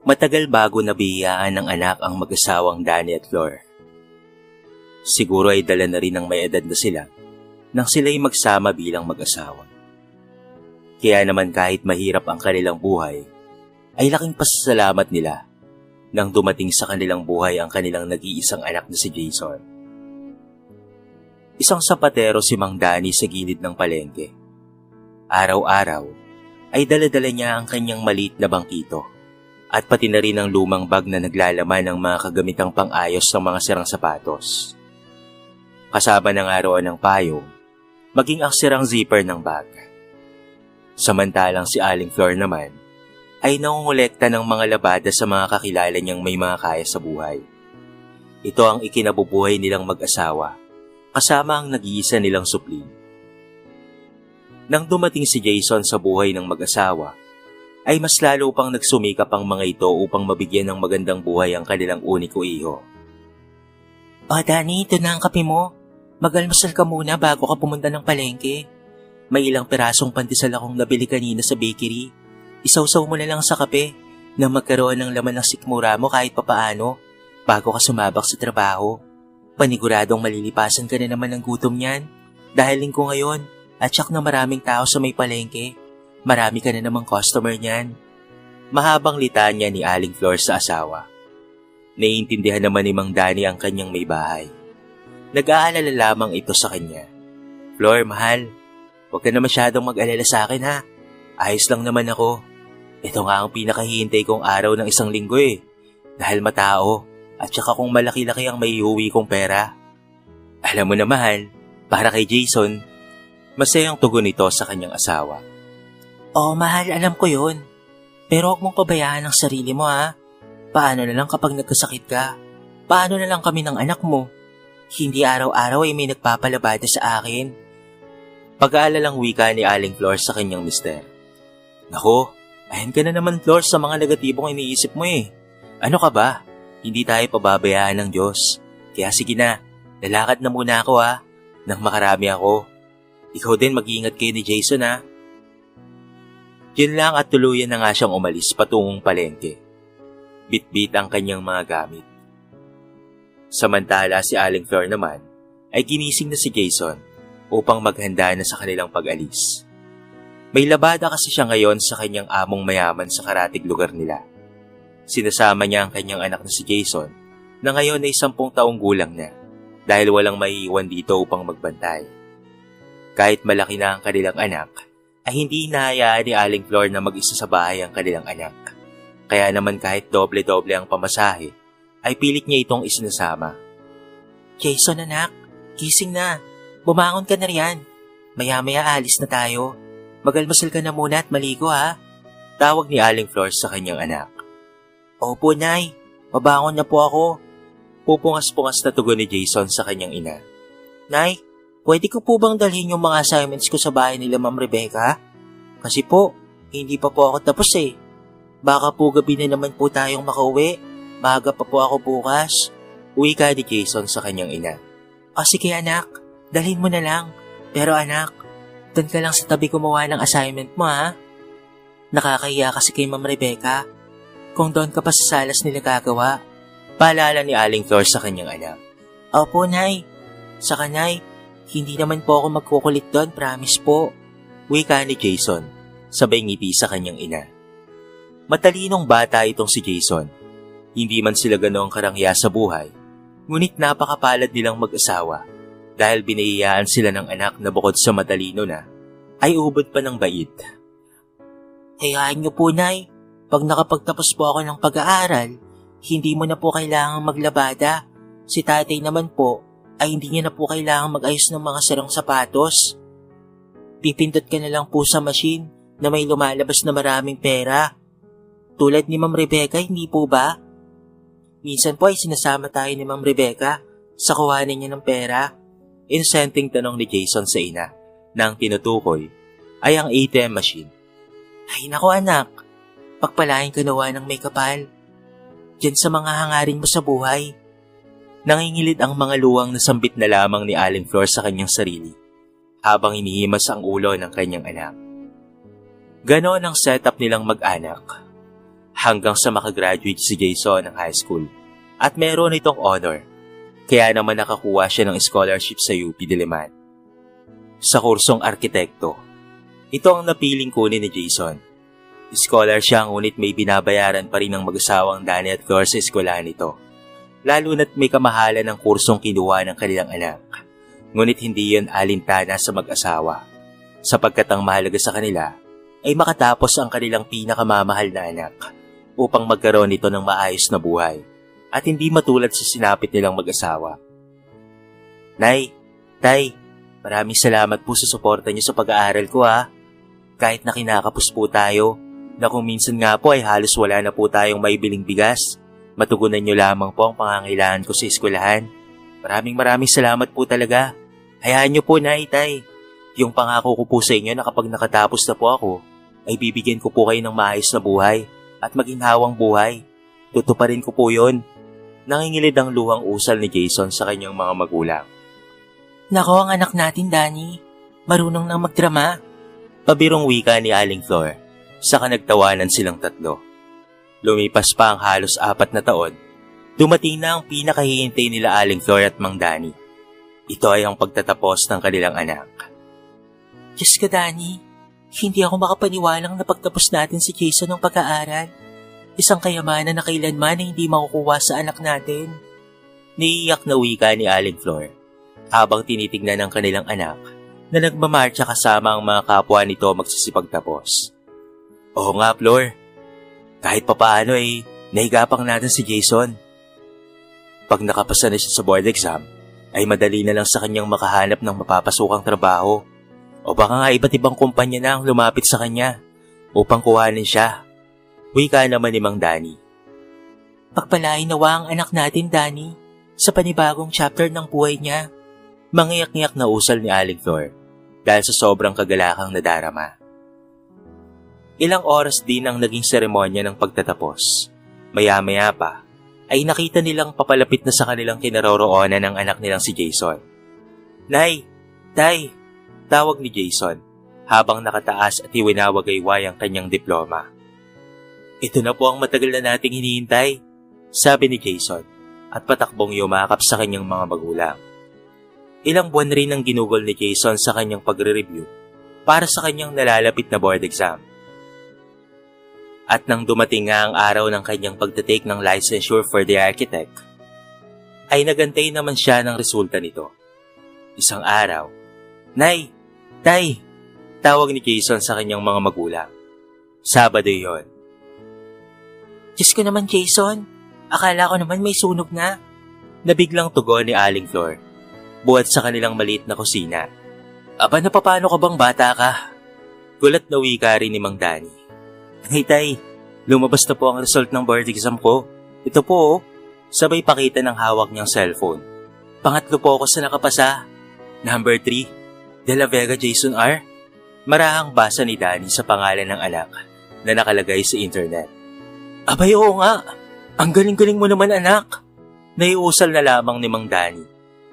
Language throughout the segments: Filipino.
Matagal bago nabiyayaan ng anak ang mag-asawang Danny at Flor. Siguro ay dala na rin ng may edad na sila nang sila'y magsama bilang mag-asawa. Kaya naman kahit mahirap ang kanilang buhay, ay laking pasasalamat nila nang dumating sa kanilang buhay ang kanilang nag-iisang anak na si Jason. Isang sapatero si Mang Danny sa gilid ng palengke. Araw-araw ay dala-dala niya ang kanyang maliit na bangkito at pati na rin ang lumang bag na naglalaman ng mga kagamitang pang-ayos ng mga sirang sapatos. Kasama ng arawan ng payong, maging ang sirang zipper ng bag. Samantalang si Aling Flor naman ay nangungulekta ng mga labada sa mga kakilala niyang may mga kaya sa buhay. Ito ang ikinabubuhay nilang mag-asawa, kasama ang nag-iisa nilang supling. Nang dumating si Jason sa buhay ng mag-asawa, ay mas lalo pang nagsumikap ang mga ito upang mabigyan ng magandang buhay ang kanilang uniko iho. Danny, ito na ang kape mo. Mag-almusal ka muna bago ka pumunta ng palengke. May ilang pirasong pandesal akong nabili kanina sa bakery. Isawsaw mo na lang sa kape na magkaroon ng laman ng sikmura mo kahit papaano bago ka sumabak sa trabaho. Paniguradong malilipasan ka na naman ng gutom niyan dahil linggo ngayon at tsak na maraming tao sa may palengke. Marami ka na namang customer niyan. Mahabang litanya ni Aling Flor sa asawa. Naiintindihan naman ni Mang Danny ang kanyang may bahay. Nag-aalala lamang ito sa kanya. Flor, mahal, huwag ka na masyadong mag-alala sa akin ha. Ayos lang naman ako. Ito nga ang pinakahihintay kong araw ng isang linggo dahil matao at saka kung malaki-laki ang may iuwi kong pera. Alam mo na mahal, para kay Jason, masayang tugon nito sa kanyang asawa. Mahal, alam ko yun. Pero huwag mong pabayaan ang sarili mo ha. Paano na lang kapag nagkasakit ka? Paano na lang kami ng anak mo? Hindi araw-araw ay may nagpapalabada sa akin. Pag-aalalang wika ni Aling Flor sa kanyang mister. Nako, ayan ka na naman Flor sa mga negatibong iniisip mo Ano ka ba? Hindi tayo pababayaan ng Diyos. Kaya sige na, lalakad na muna ako ha. Nang makarami ako. Ikaw din mag-iingat kayo ni Jason ha. Yun lang at tuluyan na nga siyang umalis patungong palengke. Bit-bit ang kanyang mga gamit. Samantala si Aling Flor naman ay ginising na si Jason upang maghanda na sa kanilang pag-alis. May labada kasi siya ngayon sa kanyang among mayaman sa karatig lugar nila. Sinasama niya ang kanyang anak na si Jason na ngayon ay 10 taong gulang na dahil walang maiiwan dito upang magbantay. Kahit malaki na ang kanilang anak, ay hindi hinahayaan ni Aling Flor na mag-isa sa bahay ang kanilang anak. Kaya naman kahit doble-doble ang pamasahe, ay pilit niya itong isinasama. Jason anak, gising na. Bumangon ka na riyan. Maya-maya alis na tayo. Mag-almusal ka na muna at maligo ha. Tawag ni Aling Flor sa kanyang anak. Opo, Nay. Mabangon na po ako. Pupungas-pungas na tugon ni Jason sa kanyang ina. Nay, pwede ko po bang dalhin yung mga assignments ko sa bahay nila Ma'am Rebecca? Kasi po, hindi pa po ako tapos Baka po gabi na naman po tayong makauwi. Maaga pa po ako bukas. Uwi ka ni Jason sa kanyang ina. Sige anak, dalhin mo na lang. Pero anak, doon ka lang sa tabi gumawa ng assignment mo ha. Nakakahiya kasi kay Ma'am Rebecca. Kung doon ka pa sa salas nila gagawa. Paalala ni Aling Flor sa kanyang anak. Opo, Nay. Saka, Nay, hindi naman po ako magkukulit doon, promise po. Wika ni Jason, sabay ngiti sa kanyang ina. Matalinong bata itong si Jason. Hindi man sila ganoong karangya sa buhay, ngunit napakapalad nilang mag-asawa dahil biniyayaan sila ng anak na bukod sa matalino na, ay ubod pa ng bait. Hayaan niyo po, Nay. Pag nakapagtapos po ako ng pag-aaral, hindi mo na po kailangang maglabada. Si tatay naman po, ay hindi niya na po kailangang mag-ayos ng mga sirang sapatos. Pipindot ka na lang po sa machine na may lumalabas na maraming pera. Tulad ni Ma'am Rebecca, hindi po ba? Minsan po ay sinasama tayo ni Ma'am Rebecca sa kuhanin niya ng pera. Inosenteng tanong ni Jason sa ina na ang tinutukoy ay ang ATM machine. Ay nako anak, pagpalain ka nawa ng may kapal. Diyan sa mga hangarin mo sa buhay. Nangingilid ang mga luwang na sambit na lamang ni Aling Flor sa kanyang sarili habang inihimas ang ulo ng kanyang anak. Ganon ang setup nilang mag-anak. hanggang sa makagraduate si Jason ng high school at meron itong honor. Kaya naman nakakuha siya ng scholarship sa UP Diliman. Sa kursong arkitekto, ito ang napiling kunin ni Jason. Scholar siya ngunit may binabayaran pa rin ng mag-asawang Danny at Flor sa eskwelahan nito. Lalo na't may kamahalan ng kursong kinuha ng kanilang anak. Ngunit hindi yun alintana sa mag-asawa. Sapagkat ang mahalaga sa kanila ay makatapos ang kanilang pinakamamahal na anak upang magkaroon nito ng maayos na buhay at hindi matulad sa sinapit nilang mag-asawa. Nay, Tay, maraming salamat po sa suporta niyo sa pag-aaral ko ha. Kahit na kinakapos po tayo, na kung minsan nga po ay halos wala na po tayong maibiling bigas, matugunan niyo lamang po ang pangangailangan ko sa eskwelahan. Maraming salamat po talaga. Hayaan niyo po, Nay, Tay. Yung pangako ko po sa inyo na kapag nakatapos na po ako, ay bibigyan ko po kayo ng maayos na buhay at maginhawang buhay. Tutuparin ko po yun. Nangingilid ang luhang usal ni Jason sa kanyang mga magulang. Nako, ang anak natin, Danny. Marunong nang magdrama. Pabirong wika ni Aling Flor, saka nagtawanan silang tatlo. Lumipas pa ang halos 4 na taon, dumating na ang pinakahihintay nila Aling Flor at Mang Danny. Ito ay ang pagtatapos ng kanilang anak. Diyos ka, Danny. Hindi ako makapaniwalang napagtapos natin si Jason ng pag-aaral. Isang kayamanan na kailanman na hindi makukuha sa anak natin. Naiiyak na wika ni Aling Flor habang tinitignan ng kanilang anak na nagmamarcha kasama ang mga kapwa nito magsisipagtapos. Oo nga, Flor. Kahit papaano ay nahigapang natin si Jason. Pag nakapasa na siya sa board exam, ay madali na lang sa kanyang makahanap ng mapapasukang trabaho. O baka nga iba't ibang kumpanya na ang lumapit sa kanya upang kuhanin siya. Wika naman ni Mang Danny. Pagpalain nawa ang anak natin, Danny, sa panibagong chapter ng buhay niya. Mangiyak-ngiyak na usal ni Aling Flor dahil sa sobrang kagalakang nadarama. Ilang oras din ang naging seremonya ng pagtatapos. Maya-maya pa ay nakita nilang papalapit na sa kanilang kinaroroonan ng anak nilang si Jason. Nay! Tay! Tawag ni Jason habang nakataas at iwinawagayway ang kanyang diploma. Ito na po ang matagal na nating hinihintay, sabi ni Jason at patakbong yumakap sa kanyang mga magulang. Ilang buwan rin ang ginugol ni Jason sa kanyang pagre-review para sa kanyang nalalapit na board exam. At nang dumating nga ang araw ng kanyang pagtatake ng licensure for the architect, ay nagantay naman siya ng resulta nito. Isang araw, Nay! Tay! Tawag ni Jason sa kanyang mga magulang. Sabado yon. Diyos ko naman, Jason. Akala ko naman may sunog na. Nabiglang tugon ni Aling Flor, buhat sa kanilang maliit na kusina. Aba, napapano ka bang bata ka? Gulat na wika rin ni Mang Danny. Hey, Tay, lumabas na po ang result ng board exam ko. Ito po, sabay pakita ng hawak niyang cellphone. Pangatlo po ako sa nakapasa. Number 3. De La Vega Jason R. Marahang basa ni Danny sa pangalan ng anak na nakalagay sa internet. Abay, oo nga. Ang galing-galing mo naman, anak. Naiusal na lamang ni Mang Danny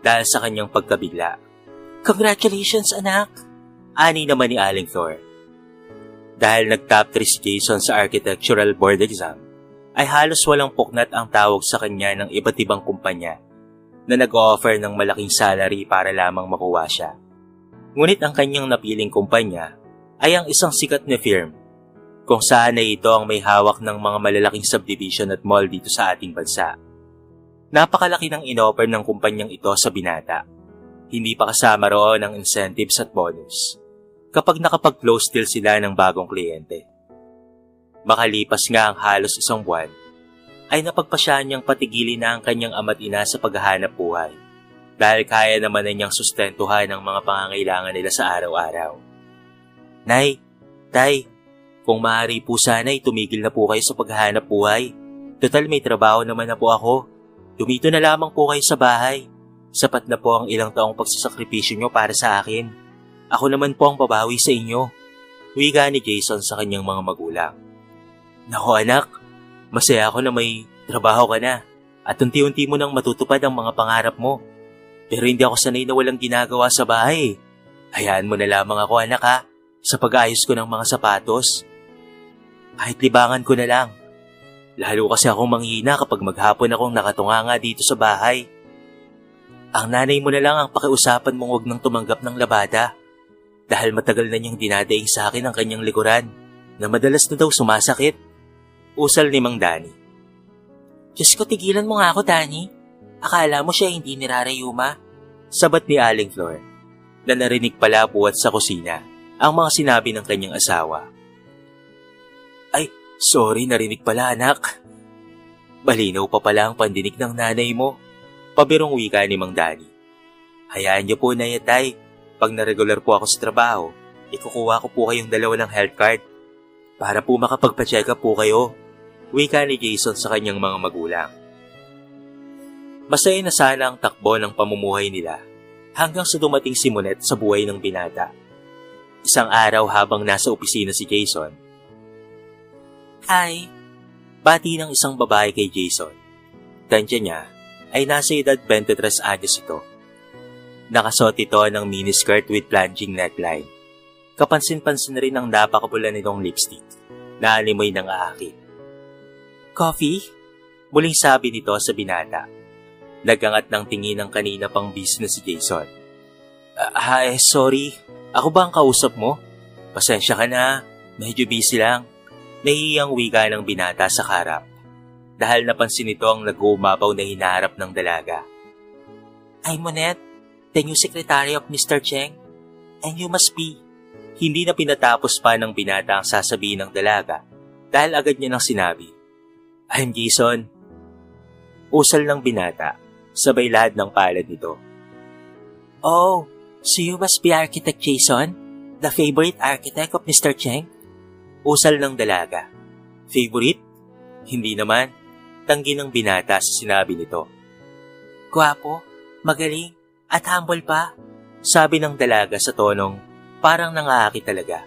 dahil sa kanyang pagkabigla. Congratulations, anak. Ani naman ni Aling Flor. Dahil nag-top 3 si Jason sa architectural board exam, ay halos walang puknat ang tawag sa kanya ng iba't ibang kumpanya na nag-offer ng malaking salary para lamang makuha siya. Ngunit ang kanyang napiling kumpanya ay ang isang sikat na firm kung saan ay ito ang may hawak ng mga malalaking subdivision at mall dito sa ating bansa. Napakalaki ng inoffer ng kumpanyang ito sa binata. Hindi pa kasama roon ang incentives at bonus kapag nakapag-close deal sila ng bagong kliyente. Makalipas nga ang halos 1 buwan, ay napagpasya niyang patigilin na ang kanyang ama't ina sa paghahanap buhay dahil kaya naman na niyang sustentuhan ang mga pangangailangan nila sa araw-araw. Nay, Tay, kung maaari po sana ay tumigil na po kayo sa paghahanap buhay. Total may trabaho naman na po ako. Dumito na lamang po kayo sa bahay. Sapat na po ang ilang taong pagsasakripisyo niyo para sa akin. Ako naman po ang babawi sa inyo. Wika ni Jason sa kanyang mga magulang. Nako anak, masaya ako na may trabaho ka na at unti-unti mo nang matutupad ang mga pangarap mo. Pero hindi ako sanay na walang ginagawa sa bahay. Hayaan mo na lamang ako, anak, ha, sa pag-ayos ko ng mga sapatos. Kahit libangan ko na lang. Lalo kasi akong manghina kapag maghapon akong nakatunganga dito sa bahay. Ang nanay mo na lang ang pakiusapan mong huwag nang tumanggap ng labada dahil matagal na niyang dinadaing sa akin ang kanyang likuran na madalas na daw sumasakit. Usal ni Mang Danny. Diyos ko, tigilan mo nga ako, Danny. Akala mo siya hindi nirarayuma? Sabat ni Aling Flor na narinig pala buwat sa kusina ang mga sinabi ng kanyang asawa. Ay, sorry, narinig pala anak. Malinaw pa pala ang pandinig ng nanay mo. Pabirong wika ni Mang Danny. Hayaan niyo po na yatay. Pag na-regular po ako sa trabaho, ikukuha ko po kayong dalawa ng health card para po makapagpa-check up po kayo. Wika ni Jason sa kanyang mga magulang. Masaya na sana ang takbo ng pamumuhay nila hanggang sa dumating si Monet sa buhay ng binata. Isang araw habang nasa opisina si Jason. Hi. Bati ng isang babae kay Jason. Tansya niya ay nasa edad 23 anyos ito. Nakasuot ito ng miniskirt with plunging neckline. Kapansin-pansin rin ang napakapula nitong lipstick na animoy ng aakit. Coffee? Muling sabi nito sa binata. Nagangat ng tingin ng kanina pang business si Jason. Sorry. Ako ba ang kausap mo? Pasensya ka na. Medyo busy lang. Nahihiyang wika ng binata sa harap. Dahil napansin nito ang nag-uumapaw na hinaharap ng dalaga. I'm Monet, the new secretary of Mr. Cheng. And you must be. Hindi na pinatapos pa ng binata ang sasabihin ng dalaga dahil agad niya nang sinabi. I'm Jason. Usal ng binata, sabay lahad ng palad nito. Oh, so you must be Architect Jason, the favorite architect of Mr. Cheng? Usal ng dalaga. Favorite? Hindi naman. Tanggi ng binata sa sinabi nito. Gwapo, magaling, at humble pa. Sabi ng dalaga sa tonong parang nangaakit talaga.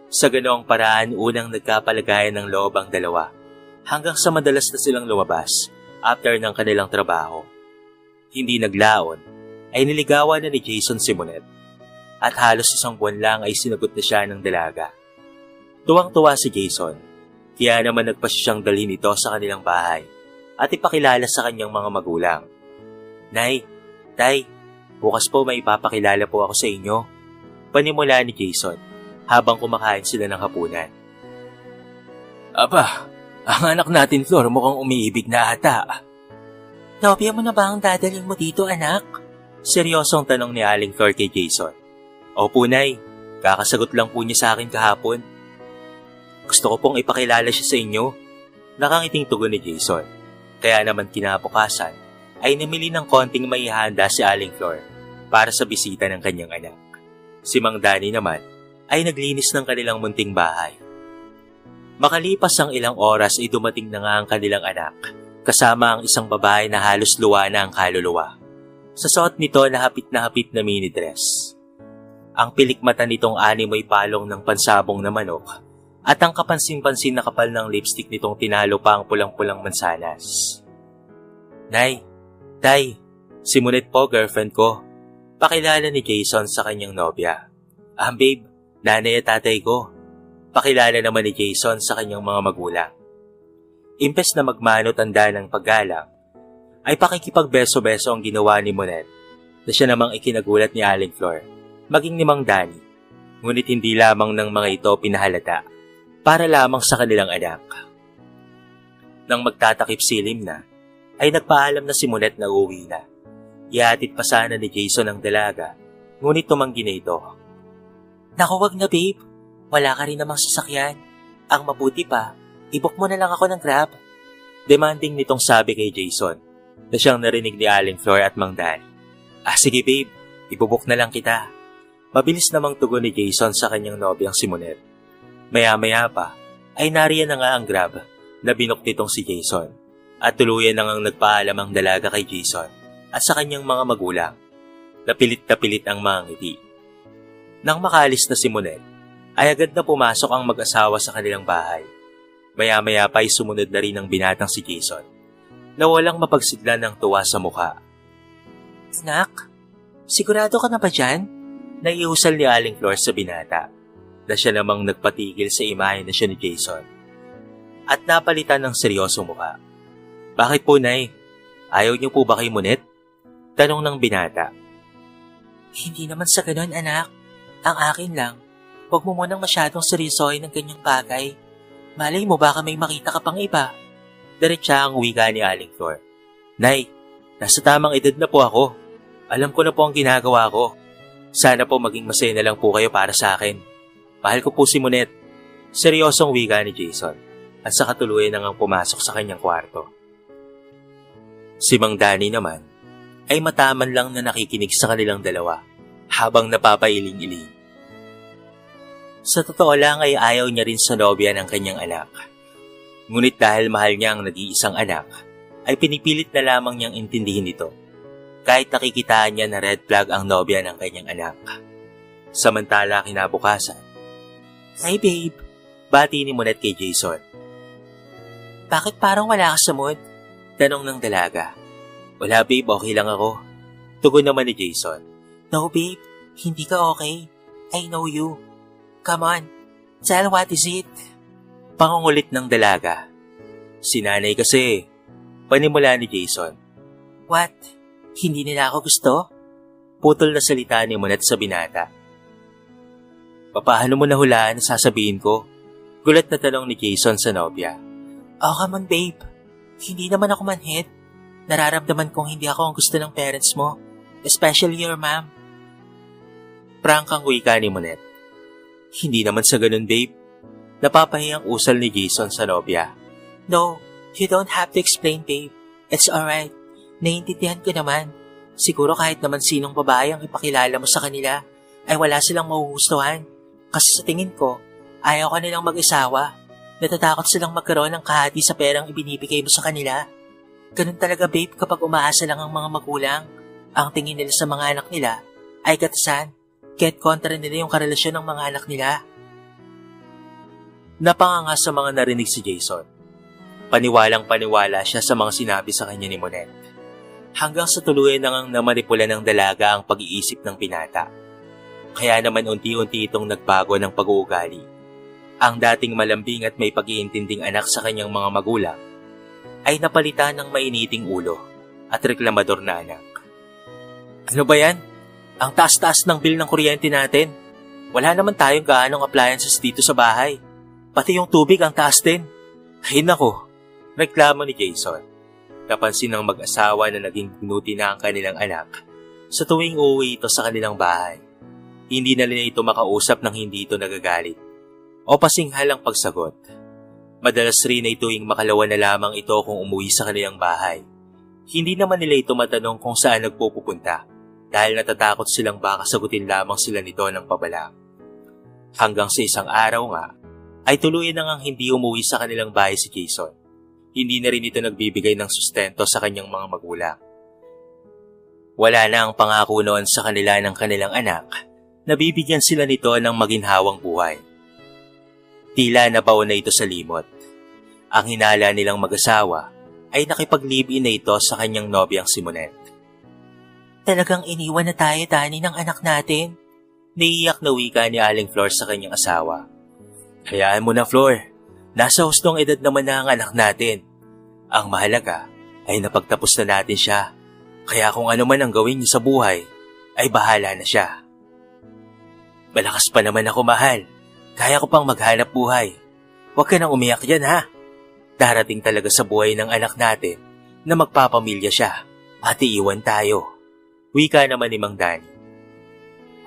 Sa ganoong paraan unang nagkapalagayan ng loob ang dalawa hanggang sa madalas na silang lumabas after ng kanilang trabaho. Hindi naglaon ay niligawan na ni Jason si Monet at halos isang buwan lang ay sinagot na siya ng dalaga. Tuwang-tuwa si Jason kaya naman nagpasya siyang dalhin ito sa kanilang bahay at ipakilala sa kanyang mga magulang. Nay, Tay, bukas po may ipapakilala po ako sa inyo. Panimula ni Jason habang kumakain sila ng hapunan. Aba, ang anak natin Flor mukhang umiibig na ata. Nobya mo na ba ang dadalhin mo dito, anak? Seryosong tanong ni Aling Flor kay Jason. Opo, Nay. Kakasagot lang po niya sa akin kahapon. Gusto ko pong ipakilala siya sa inyo. Nakangiting tugon ni Jason. Kaya naman kinabukasan ay namili ng konting maihanda si Aling Flor para sa bisita ng kanyang anak. Si Mang Danny naman ay naglinis ng kanilang munting bahay. Makalipas ang ilang oras ay dumating na nga ang kanilang anak kasama ang isang babae na halos luwa na ang kaluluwa. Sa suot nito na hapit na mini dress. Ang pilikmata nitong animoy palong ng pansabong na manok at ang kapansin-pansin na kapal ng lipstick nitong tinalo pa ang pulang-pulang mansanas. Nay, Tay, si Monet po, girlfriend ko. Pakilala ni Jason sa kanyang nobya. Babe, nanay at tatay ko. Pakilala naman ni Jason sa kanyang mga magulang. Impes na magmano-tanda ng paggalang, ay pakikipagbeso-beso ang ginawa ni Monet na siya namang ikinagulat ni Aling Flor, maging ni Mang Danny, ngunit hindi lamang ng mga ito pinahalata para lamang sa kanilang anak. Nang magtatakip silim na, ay nagpaalam na si Monet na uuwi na. Ihatid pa sana ni Jason ang dalaga, ngunit tumanggi na ito. Naku, wag na babe. Wala ka rin namang sasakyan. Ang mabuti pa, i-book mo na lang ako ng Grab. Demanding nitong sabi kay Jason, na siyang narinig ni Aling Flor at Mang Danny. Sige babe, ibubook na lang kita. Mabilis namang tugon ni Jason sa kanyang nobyang si Monet. Maya-maya pa, ay nariyan na nga ang Grab na binook nitong si Jason. At tuluyan na ngang nagpaalam ang dalaga kay Jason at sa kanyang mga magulang. Napilit ang mga ngiti. Nang makalis na si Monet, ay agad na pumasok ang mag-asawa sa kanilang bahay. Maya-maya pa ay sumunod na rin ang binatang si Jason, na walang mapagsidlan ng tuwa sa mukha. Anak, sigurado ka na ba dyan? Naiusal ni Aling Flor sa binata, na siya namang nagpatigil sa imahe na siya ni Jason. at napalitan ng seryosong mukha. Bakit po, Nay? Ayaw niyo po ba kay Monet? Tanong ng binata. Hindi naman sa ganun, anak. Ang akin lang, huwag mo munang masyadong seryosohin ng ganyang bagay. Malay mo baka may makita ka pang iba. Diretsa ang wika ni Aling Flor. Nay, nasa tamang edad na po ako. Alam ko na po ang ginagawa ko. Sana po maging masaya na lang po kayo para sa akin. Mahal ko po si Monet. Seryosong wika ni Jason at sa katuluyan nang pumasok sa kanyang kwarto. Si Mang Danny naman ay mataman lang na nakikinig sa kanilang dalawa habang napapailing-iling. Sa totoo lang ay ayaw niya rin sa nobya ng kanyang anak. Ngunit dahil mahal niya ang nag-iisang anak, ay pinipilit na lamang niyang intindihin ito. Kahit nakikitaan niya na red flag ang nobya ng kanyang anak. Samantala kinabukasan, Hi babe, bati ni Monet kay Jason. Bakit parang wala ka sa mood? Tanong ng dalaga. Wala babe, okay lang ako. Tugon naman ni Jason. No babe, hindi ka okay. I know you. Come on, tell what is it? Pangungulit ng dalaga. Si nanay kasi, panimula ni Jason. What? Hindi nila ako gusto? Putol na salita ni Monet sa binata. Papaano mo nahulaan na sasabihin ko? Gulat na tanong ni Jason sa nobya. Oh, come on babe. Hindi naman ako manhid. Nararamdaman kong hindi ako ang gusto ng parents mo, especially your mom. Prank ang wika ni Monet. Hindi naman sa ganun, babe. Napapahiyang usal ni Jason sa nobya. No, you don't have to explain, babe. It's alright. Naiintindihan ko naman. Siguro kahit naman sinong babae ang ipakilala mo sa kanila, ay wala silang magugustuhan. Kasi sa tingin ko, ayaw ka nilang mag-isawa. Natatakot silang magkaroon ng kahati sa perang ibinibigay mo sa kanila. Ganun talaga, babe, kapag umaasa lang ang mga magulang. Ang tingin nila sa mga anak nila ay katasan. Kaya't kontra nila yung karelasyon ng mga anak nila. Napanganga sa mga narinig si Jason. Paniwalang paniwala siya sa mga sinabi sa kanya ni Monet. Hanggang sa tuluyan nang namanipula ng dalaga ang pag-iisip ng binata. Kaya naman unti-unti itong nagbago ng pag-uugali. Ang dating malambing at may pag-iintinding anak sa kanyang mga magulang ay napalitan ng mainiting ulo at reklamador na anak. Ano ba yan? Ang taas-taas ng bill ng kuryente natin. Wala naman tayong gaanong appliances dito sa bahay. Pati yung tubig ang taas din. Ay nako, reklamo ni Jason. Napansin ng mag-asawa na naging binuti na ang kanilang anak sa tuwing uuwi ito sa kanilang bahay. Hindi na nila ito makausap nang hindi ito nagagalit o pasinghal ang pagsagot. Madalas rin ay tuwing makalawa na lamang ito kung umuwi sa kanilang bahay. Hindi naman nila ito matanong kung saan nagpupunta dahil natatakot silang baka sagutin lamang sila nito ng pabala. Hanggang sa isang araw nga, ay tuluyan na ngang hindi umuwi sa kanilang bahay si Jason. Hindi na rin ito nagbibigay ng sustento sa kanyang mga magulang. Wala na ang pangako noon sa kanila ng kanilang anak na bibigyan sila nito ng maginhawang buhay. Tila nabaon na ito sa limot. Ang hinala nilang mag-asawa ay nakipag-live-in na ito sa kanyang nobyang si Monet. Talagang iniwan na tayo, Danny, ng anak natin. Naiiyak na wika ni Aling Flor sa kanyang asawa. Hayaan mo na, Flor. Nasa hustong edad naman na ang anak natin. Ang mahalaga ay napagtapos na natin siya. Kaya kung ano man ang gawin niya sa buhay, ay bahala na siya. Malakas pa naman ako, mahal. Kaya ko pang maghanap buhay. Huwag ka nang umiyak dyan, ha? Darating talaga sa buhay ng anak natin na magpapamilya siya at iiwan tayo. Wika naman ni Mang Danny.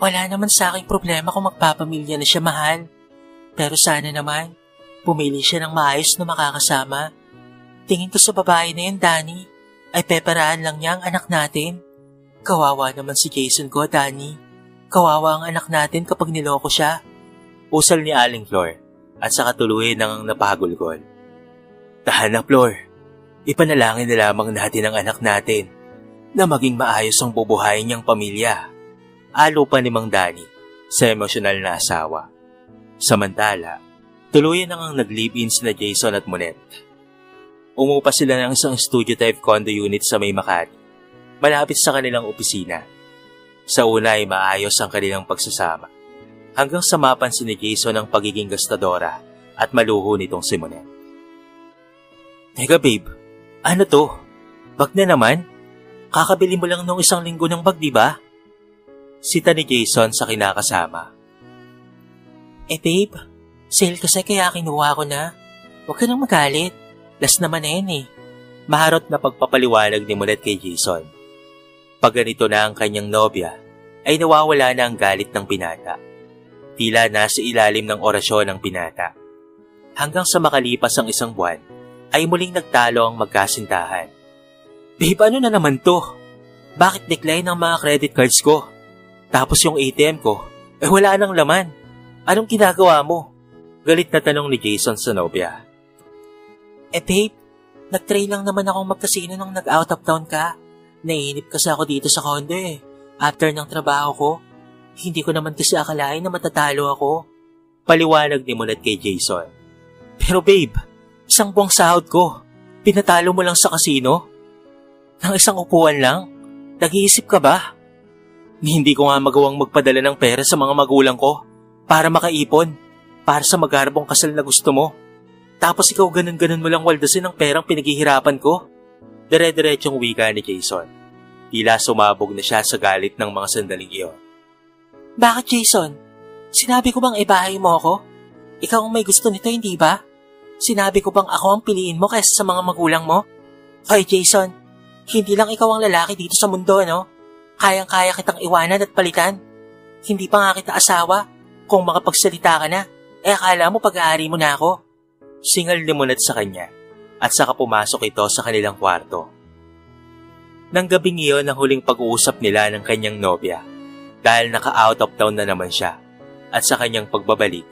Wala naman sa aking problema kung magpapamilya na siya, mahal. Pero sana naman, pumili siya ng maayos na makakasama. Tingin ko sa babae na yun, Danny, ay peperaan lang niya ang anak natin. Kawawa naman si Jason ko, Danny. Kawawa ang anak natin kapag niloko siya. Usal ni Aling Flor at sa katuluyan nang napagulgol. Tahan na, Flor. Ipanalangin na lamang natin ang anak natin na maging maayos ang bubuhayin niyang pamilya. Alo pa ni Mang Danny sa emosyonal na asawa. Samantala, tuluyan nang nag-live-in sina Jason at Monet. Umupa sila ng isang studio-type condo unit sa May Makati, malapit sa kanilang opisina. Sa una ay maayos ang kanilang pagsasama, hanggang sa mapansin ni Jason ang pagiging gastadora at maluho nitong si Monet. Teka babe, ano to? Bag na naman? Kakabili mo lang nung 1 linggo ng bag, di ba? Sita ni Jason sa kinakasama. Babe, sale kasi kaya kinuha ko na. Huwag ka nang magalit. Last naman na yan eh. Maharot na pagpapaliwanag ni Monet kay Jason. Pag ganito na ang kanyang nobya, ay nawawala na ang galit ng binata. Tila nasa ilalim ng orasyon ng binata. Hanggang sa makalipas ang 1 buwan, ay muling nagtalo ang magkasintahan. Babe, ano na naman to? Bakit decline ang mga credit cards ko? Tapos yung ATM ko, wala nang laman. Anong ginagawa mo? Galit na tanong ni Jason sa nobya. Babe, nag-try lang naman akong magkasino nung nag-out of town ka. Naiinip kasi ako dito sa condo eh. After ng trabaho ko, hindi ko naman kasi akalain na matatalo ako. Paliwanag ni Monet kay Jason. Pero babe, 1 buwang sahod ko. Pinatalo mo lang sa kasino? Nang 1 upuan lang? Nag-iisip ka ba? Hindi ko nga magawang magpadala ng pera sa mga magulang ko para makaipon, para sa magarbong kasal na gusto mo. Tapos ikaw ganun-ganun mo lang waldasin ang perang pinaghihirapan ko. Dire-diretsong wika ni Jason. Tila sumabog na siya sa galit ng mga sandaling iyon. Bakit Jason? Sinabi ko bang ibahay mo ako? Ikaw ang may gusto nito, hindi ba? Sinabi ko bang ako ang piliin mo kaysa sa mga magulang mo? Hoy Jason, hindi lang ikaw ang lalaki dito sa mundo, no? Kayang-kaya kitang iwanan at palitan. Hindi pa nga kita asawa. Kung makapagsalita ka na, akala mo pag-aari mo na ako. Singal ni Monet sa kanya at saka pumasok ito sa kanilang kwarto. Nang gabing iyon ang huling pag-uusap nila ng kanyang nobya dahil naka-out of town na naman siya at sa kanyang pagbabalik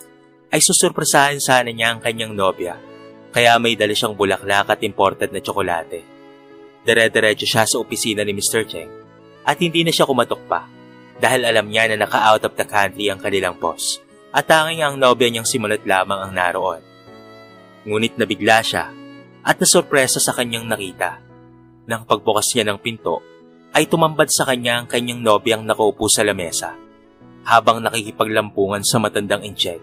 ay susurpresahan sana niya ang kanyang nobya kaya may dala siyang bulaklak at imported na tsokolate. Dire-diretso siya sa opisina ni Mr. Cheng at hindi na siya kumatok pa dahil alam niya na naka-out of the country ang kanilang boss at tanging ang nobya niyang si Monet lamang ang naroon. Ngunit nabigla siya at nasurpresa sa kanyang nakita. Nang pagbukas niya ng pinto, ay tumambad sa kanya ang kanyang nobyang nakaupo sa lamesa, habang nakikipaglampungan sa matandang incheck.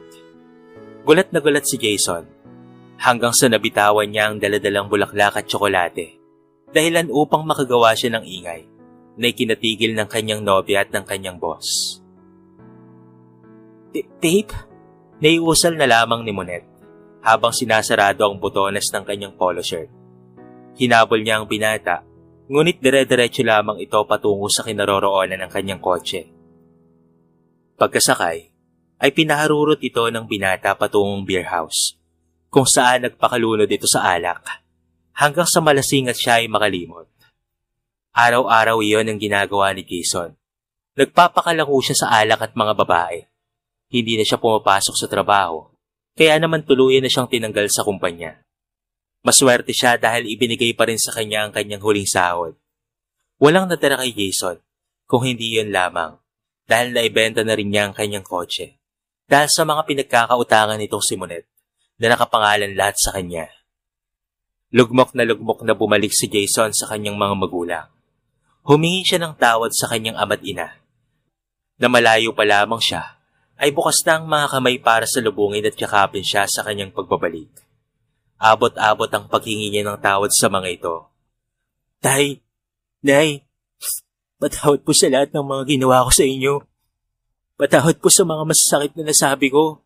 Gulat na gulat si Jason, hanggang sa nabitawan niya ang daladalang bulaklak at tsokolate, dahilan upang makagawa siya ng ingay, na ikinatigil ng kanyang nobya at ng kanyang boss. Babe? Naiusal na lamang ni Monet, habang sinasarado ang butones ng kanyang polo shirt. Hinabol niya ang binata, ngunit dire-diretso lamang ito patungo sa kinaroroonan ng kanyang kotse. Pagkasakay, ay pinaharurot ito ng binata patungong beer house, kung saan nagpakalunod ito sa alak, hanggang sa malasing at siya ay makalimot. Araw-araw iyon ang ginagawa ni Jason. Nagpapakalako siya sa alak at mga babae. Hindi na siya pumapasok sa trabaho, kaya naman tuluyan na siyang tinanggal sa kumpanya. Maswerte siya dahil ibinigay pa rin sa kanya ang kanyang huling sahod. Walang natira kay Jason, kung hindi yun lamang, dahil naibenta na rin niya ang kanyang kotse. Dahil sa mga pinagkakautangan nitong si Monet, na nakapangalan lahat sa kanya. Lugmok na bumalik si Jason sa kanyang mga magulang. Humingi siya ng tawad sa kanyang ama't ina. Na malayo pa lamang siya, ay bukas na ang mga kamay para sa lubungin at yakapin siya sa kanyang pagbabalik. Abot-abot ang paghingi niya ng tawad sa mga ito. Tay, Nay, patawad po sa lahat ng mga ginawa ko sa inyo. Patawad po sa mga masasakit na nasabi ko.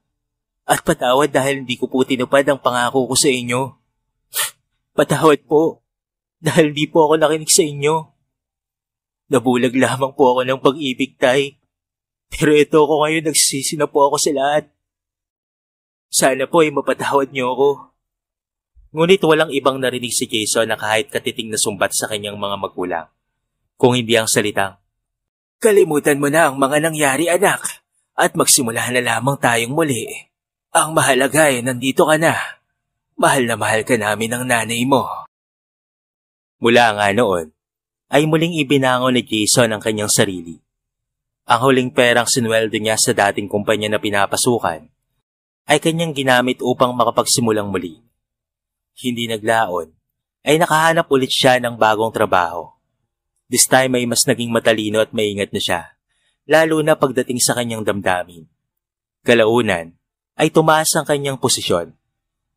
At patawad dahil hindi ko po tinupad ang pangako ko sa inyo. Patawad po dahil di po ako nakinig sa inyo. Nabulag lamang po ako ng pag-ibig, Tay. Pero ito ko ngayon nagsisisi na po ako sa lahat. Sana po ay mapatawad niyo ako. Ngunit walang ibang narinig si Jason na kahit katiting na sumbat sa kanyang mga magulang. Kung hindi ang salitang, "Kalimutan mo na ang mga nangyari, anak, at magsimula na lamang tayong muli. Ang mahalaga ay nandito ka na. Mahal na mahal ka namin ng nanay mo." Mula nga noon, ay muling ibinangon ni Jason ang kanyang sarili. Ang huling perang sinweldo niya sa dating kumpanya na pinapasukan, ay kanyang ginamit upang makapagsimulang muli. Hindi naglaon, ay nakahanap ulit siya ng bagong trabaho. This time ay mas naging matalino at maingat na siya, lalo na pagdating sa kanyang damdamin. Kalaunan, ay tumaas ang kanyang posisyon.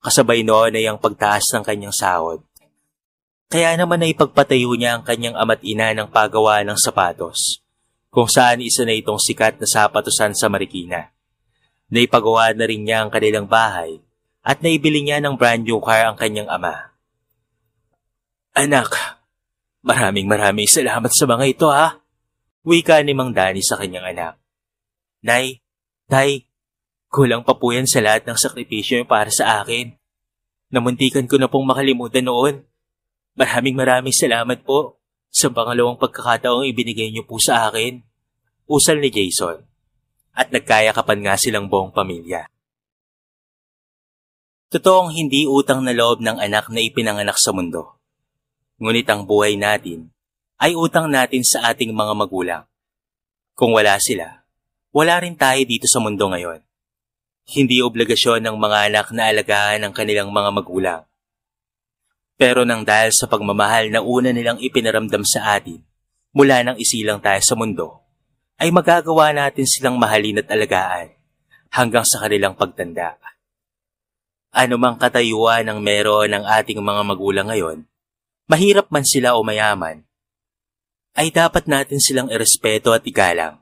Kasabay noon ay ang pagtaas ng kanyang sahod. Kaya naman ay ipagpatayo niya ang kanyang ama't ina ng paggawa ng sapatos, kung saan isa na itong sikat na sapatusan sa Marikina. Naipagawa na rin niya ang kanilang bahay at naibili niya ng brand new car ang kanyang ama. Anak, maraming salamat sa mga ito ha. Wika ni Mang Danny sa kanyang anak. Nay, Tay, kulang pa po yan sa lahat ng sakripisyo para sa akin. Namuntikan ko na pong makalimutan noon. Maraming salamat po sa pangalawang pagkakataong ibinigay niyo po sa akin. Usal ni Jason. At nagkayakapan nga silang buong pamilya. Totoong hindi utang na loob ng anak na ipinanganak sa mundo. Ngunit ang buhay natin ay utang natin sa ating mga magulang. Kung wala sila, wala rin tayo dito sa mundo ngayon. Hindi obligasyon ng mga anak na alagaan ang kanilang mga magulang. Pero nang dahil sa pagmamahal na una nilang ipinaramdam sa atin, mula nang isilang tayo sa mundo, ay magagawa natin silang mahalin at alagaan hanggang sa kanilang pagtanda. Ano mang katayuan ang meron ng ating mga magulang ngayon, mahirap man sila o mayaman, ay dapat natin silang irespeto at igalang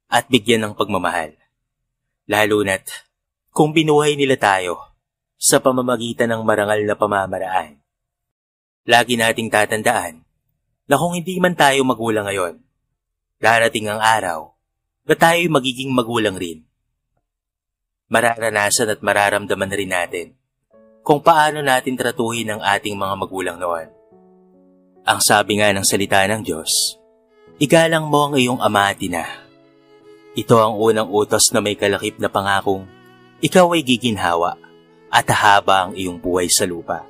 at bigyan ng pagmamahal. Lalo na't kung binuhay nila tayo sa pamamagitan ng marangal na pamamaraan. Lagi nating tatandaan na kung hindi man tayo magulang ngayon, darating ang araw na tayo'y magiging magulang rin. Mararanasan at mararamdaman rin natin kung paano natin tratuhin ang ating mga magulang noon. Ang sabi nga ng salita ng Diyos, igalang mo ang iyong ama at ina. Ito ang unang utos na may kalakip na pangakong ikaw ay giginhawa at hahaba ang iyong buhay sa lupa.